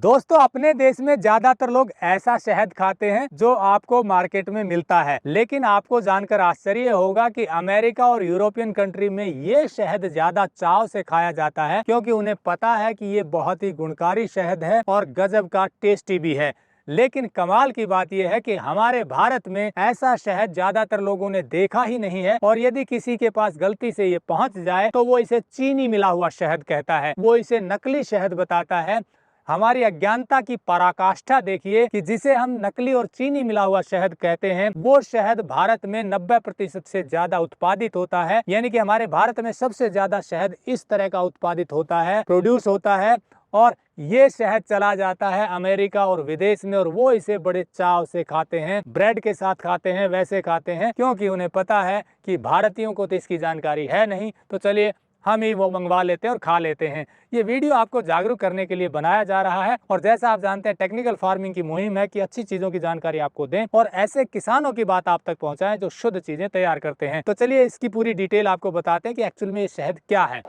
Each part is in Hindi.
दोस्तों, अपने देश में ज्यादातर लोग ऐसा शहद खाते हैं जो आपको मार्केट में मिलता है, लेकिन आपको जानकर आश्चर्य होगा कि अमेरिका और यूरोपियन कंट्री में ये शहद ज्यादा चाव से खाया जाता है, क्योंकि उन्हें पता है कि ये बहुत ही गुणकारी शहद है और गजब का टेस्टी भी है। लेकिन कमाल की बात यह है कि हमारे भारत में ऐसा शहद ज्यादातर लोगों ने देखा ही नहीं है, और यदि किसी के पास गलती से ये पहुंच जाए तो वो इसे चीनी मिला हुआ शहद कहता है, वो इसे नकली शहद बताता है। हमारी अज्ञानता की पराकाष्ठा देखिए कि जिसे हम नकली और चीनी मिला हुआ शहद कहते हैं, वो शहद भारत में 90% से ज्यादा उत्पादित होता है। यानी कि हमारे भारत में सबसे ज्यादा शहद इस तरह का उत्पादित होता है, प्रोड्यूस होता है, और ये शहद चला जाता है अमेरिका और विदेश में, और वो इसे बड़े चाव से खाते हैं, ब्रेड के साथ खाते हैं, वैसे खाते हैं, क्योंकि उन्हें पता है कि भारतीयों को तो इसकी जानकारी है नहीं, तो चलिए हम ही वो मंगवा लेते हैं और खा लेते हैं। ये वीडियो आपको जागरूक करने के लिए बनाया जा रहा है, और जैसा आप जानते हैं टेक्निकल फार्मिंग की मुहिम है कि अच्छी चीजों की जानकारी आपको दें और ऐसे किसानों की बात आप तक पहुंचाएं जो शुद्ध चीजें तैयार करते हैं। तो चलिए इसकी पूरी डिटेल आपको बताते हैं कि एक्चुअल में ये शहद क्या है।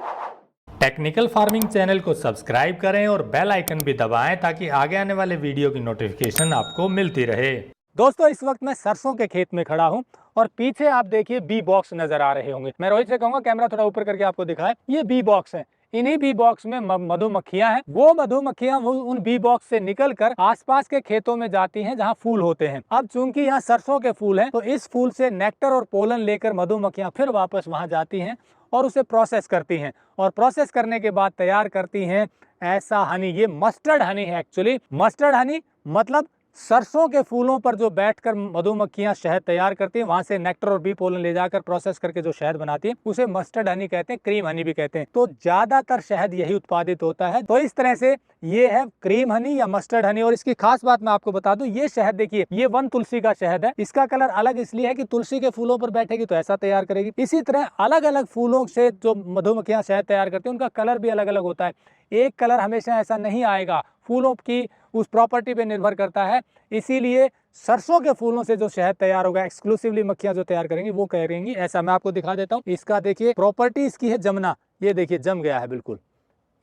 टेक्निकल फार्मिंग चैनल को सब्सक्राइब करें और बेल आइकन भी दबाएं ताकि आगे आने वाले वीडियो की नोटिफिकेशन आपको मिलती रहे। दोस्तों, इस वक्त मैं सरसों के खेत में खड़ा हूं और पीछे आप देखिए बी बॉक्स नजर आ रहे होंगे। मैं रोहित से कहूंगा कैमरा थोड़ा ऊपर करके आपको दिखाए। ये बी बॉक्स है, इन्हीं बी बॉक्स में मधुमक्खियां हैं। वो मधुमक्खियां उन बी बॉक्स से निकलकर आसपास के खेतों में जाती हैं जहां फूल होते हैं। अब चूंकि यहाँ सरसों के फूल हैं, तो इस फूल से नेक्टर और पोलन लेकर मधुमक्खियां फिर वापस वहां जाती हैं और उसे प्रोसेस करती हैं, और प्रोसेस करने के बाद तैयार करती हैं ऐसा हनी। ये मस्टर्ड हनी है। एक्चुअली मस्टर्ड हनी मतलब सरसों के फूलों पर जो बैठकर मधुमक्खियां शहद तैयार करती हैं, वहां से नेक्टर और बी पोलन ले जाकर प्रोसेस करके जो शहद बनाती है उसे मस्टर्ड हनी कहते हैं, क्रीम हनी भी कहते हैं। तो ज्यादातर शहद यही उत्पादित होता है। तो इस तरह से ये है क्रीम हनी या मस्टर्ड हनी। और इसकी खास बात मैं आपको बता दूं, ये शहद देखिए, ये वन तुलसी का शहद है। इसका कलर अलग इसलिए है कि तुलसी के फूलों पर बैठेगी तो ऐसा तैयार करेगी। इसी तरह अलग अलग फूलों से जो मधुमक्खियां शहद तैयार करती हैं उनका कलर भी अलग अलग होता है। एक कलर हमेशा ऐसा नहीं आएगा, फूलों की उस प्रॉपर्टी पे निर्भर करता है। इसीलिए सरसों के फूलों से जो शहद तैयार होगा, एक्सक्लूसिवली मक्खियां जो तैयार करेंगी वो करेंगी ऐसा। मैं आपको दिखा देता हूँ। इसका देखिए प्रॉपर्टी इसकी है जमना। ये देखिए जम गया है बिल्कुल।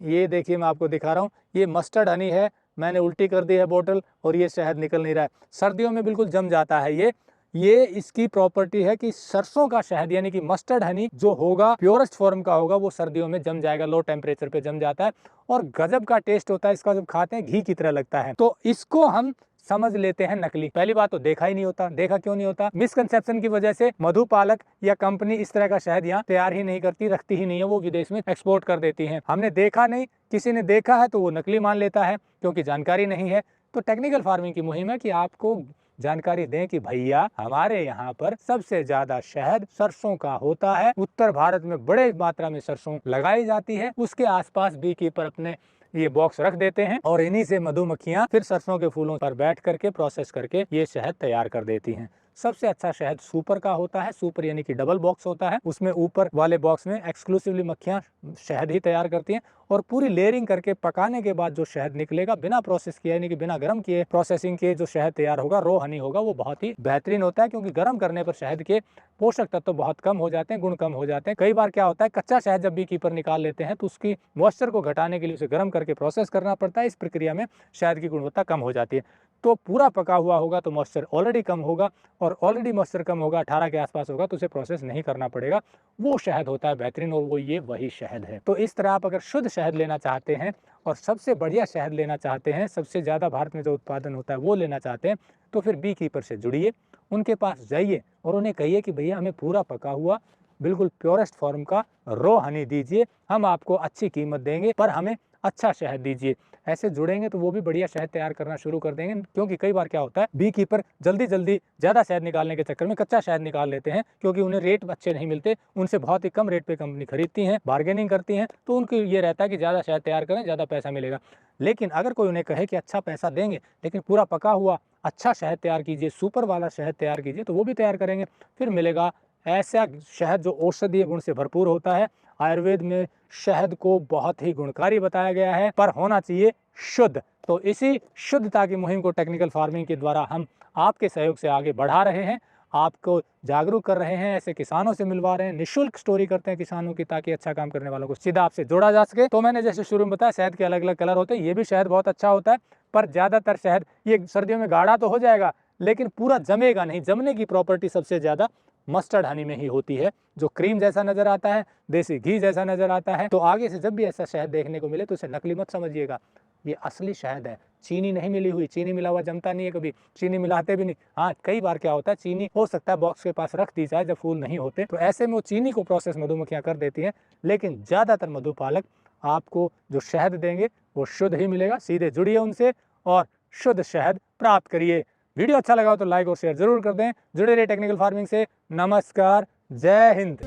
ये देखिए मैं आपको दिखा रहा हूँ, ये मस्टर्ड हनी है। मैंने उल्टी कर दी है बोतल और ये शहद निकल नहीं रहा है। सर्दियों में बिल्कुल जम जाता है। ये इसकी प्रॉपर्टी है कि सरसों का शहद यानी कि मस्टर्ड हनी जो होगा प्योरेस्ट फॉर्म का होगा, वो सर्दियों में जम जाएगा, लो टेम्परेचर पे जम जाता है, और गजब का टेस्ट होता है इसका। जब खाते हैं घी की तरह लगता है। तो इसको हम समझ लेते हैं नकली। पहली बात तो देखा ही नहीं होता। देखा क्यों नहीं होता? मिसकंसेप्शन की वजह से मधुपालक या कंपनी इस तरह का शहद यहाँ तैयार ही नहीं करती, रखती ही नहीं है, वो विदेश में एक्सपोर्ट कर देती है। हमने देखा नहीं, किसी ने देखा है तो वो नकली मान लेता है क्योंकि जानकारी नहीं है। तो टेक्निकल फार्मिंग की मुहिम है कि आपको जानकारी दें कि भैया हमारे यहाँ पर सबसे ज्यादा शहद सरसों का होता है। उत्तर भारत में बड़े मात्रा में सरसों लगाई जाती है। उसके आसपास बी कीपर अपने ये बॉक्स रख देते हैं और इन्हीं से मधुमक्खियां फिर सरसों के फूलों पर बैठ करके प्रोसेस करके ये शहद तैयार कर देती हैं। सबसे अच्छा शहद सुपर का होता है। सुपर यानी कि डबल बॉक्स होता है। उसमें ऊपर वाले बॉक्स में एक्सक्लूसिवली मक्खियां शहद ही तैयार करती हैं, और पूरी लेयरिंग करके पकाने के बाद जो शहद निकलेगा बिना प्रोसेस किए यानी कि बिना गर्म किए प्रोसेसिंग के जो शहद तैयार होगा, रो हनी होगा, वो बहुत ही बेहतरीन होता है। क्योंकि गर्म करने पर शहद के पोषक तत्व तो बहुत कम हो जाते हैं, गुण कम हो जाते हैं। कई बार क्या होता है, कच्चा शहद जब बी कीपर निकाल लेते हैं तो उसकी मॉइस्चर को घटाने के लिए उसे गर्म करके प्रोसेस करना पड़ता है। इस प्रक्रिया में शहद की गुणवत्ता कम हो जाती है। तो पूरा पका हुआ होगा तो मॉइस्चर ऑलरेडी कम होगा, और ऑलरेडी मॉइस्चर कम होगा, 18 के आसपास होगा, तो उसे प्रोसेस नहीं करना पड़ेगा। वो शहद होता है बेहतरीन, और वो ये वही शहद है। तो इस तरह आप अगर शुद्ध शहद लेना चाहते हैं और सबसे बढ़िया शहद लेना चाहते हैं, सबसे ज़्यादा भारत में जो उत्पादन होता है वो लेना चाहते हैं, तो फिर बी कीपर से जुड़िए, उनके पास जाइए और उन्हें कहिए कि भैया हमें पूरा पका हुआ बिल्कुल प्योरेस्ट फॉर्म का रो हनी दीजिए, हम आपको अच्छी कीमत देंगे, पर हमें अच्छा शहद दीजिए। ऐसे जुड़ेंगे तो वो भी बढ़िया शहद तैयार करना शुरू कर देंगे। क्योंकि कई बार क्या होता है, बी कीपर जल्दी जल्दी ज़्यादा शहद निकालने के चक्कर में कच्चा शहद निकाल लेते हैं, क्योंकि उन्हें रेट अच्छे नहीं मिलते, उनसे बहुत ही कम रेट पे कंपनी खरीदती हैं, बार्गेनिंग करती हैं, तो उनको ये रहता है कि ज़्यादा शहद तैयार करें, ज़्यादा पैसा मिलेगा। लेकिन अगर कोई उन्हें कहे कि अच्छा पैसा देंगे लेकिन पूरा पका हुआ अच्छा शहद तैयार कीजिए, सुपर वाला शहद तैयार कीजिए, तो वो भी तैयार करेंगे। फिर मिलेगा ऐसा शहद जो औषधीय गुण से भरपूर होता है। आयुर्वेद में शहद को बहुत ही गुणकारी बताया गया है, पर होना चाहिए शुद्ध। तो इसी शुद्धता की मुहिम को टेक्निकल फार्मिंग के द्वारा हम आपके सहयोग से आगे बढ़ा रहे हैं। आपको जागरूक कर रहे हैं, ऐसे किसानों से मिलवा रहे हैं, निःशुल्क स्टोरी करते हैं किसानों की, ताकि अच्छा काम करने वालों को सीधा आपसे जोड़ा जा सके। तो मैंने जैसे शुरू में बताया, शहद के अलग अलग कलर होते हैं, ये भी शहद बहुत अच्छा होता है, पर ज्यादातर शहद ये सर्दियों में गाढ़ा तो हो जाएगा लेकिन पूरा जमेगा नहीं। जमने की प्रॉपर्टी सबसे ज्यादा मस्टर्ड हनी में ही होती है, जो क्रीम जैसा नजर आता है, देसी घी जैसा नजर आता है। तो आगे से जब भी ऐसा शहद देखने को मिले तो उसे नकली मत समझिएगा, ये असली शहद है, चीनी नहीं मिली हुई। चीनी मिला हुआ जमता नहीं है, कभी चीनी मिलाते भी नहीं। हाँ, कई बार क्या होता है, चीनी हो सकता है बॉक्स के पास रख दी जाए जब फूल नहीं होते, तो ऐसे में वो चीनी को प्रोसेस मधुमक्खियां कर देती हैं। लेकिन ज्यादातर मधुपालक आपको जो शहद देंगे वो शुद्ध ही मिलेगा। सीधे जुड़िए उनसे और शुद्ध शहद प्राप्त करिए। वीडियो अच्छा लगा हो तो लाइक और शेयर जरूर कर दें। जुड़े रहिए टेक्निकल फार्मिंग से। नमस्कार, जय हिंद।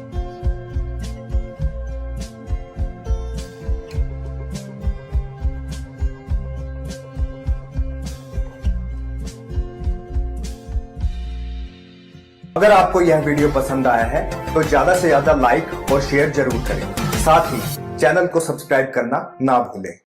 अगर आपको यह वीडियो पसंद आया है तो ज्यादा से ज्यादा लाइक और शेयर जरूर करें। साथ ही चैनल को सब्सक्राइब करना ना भूलें।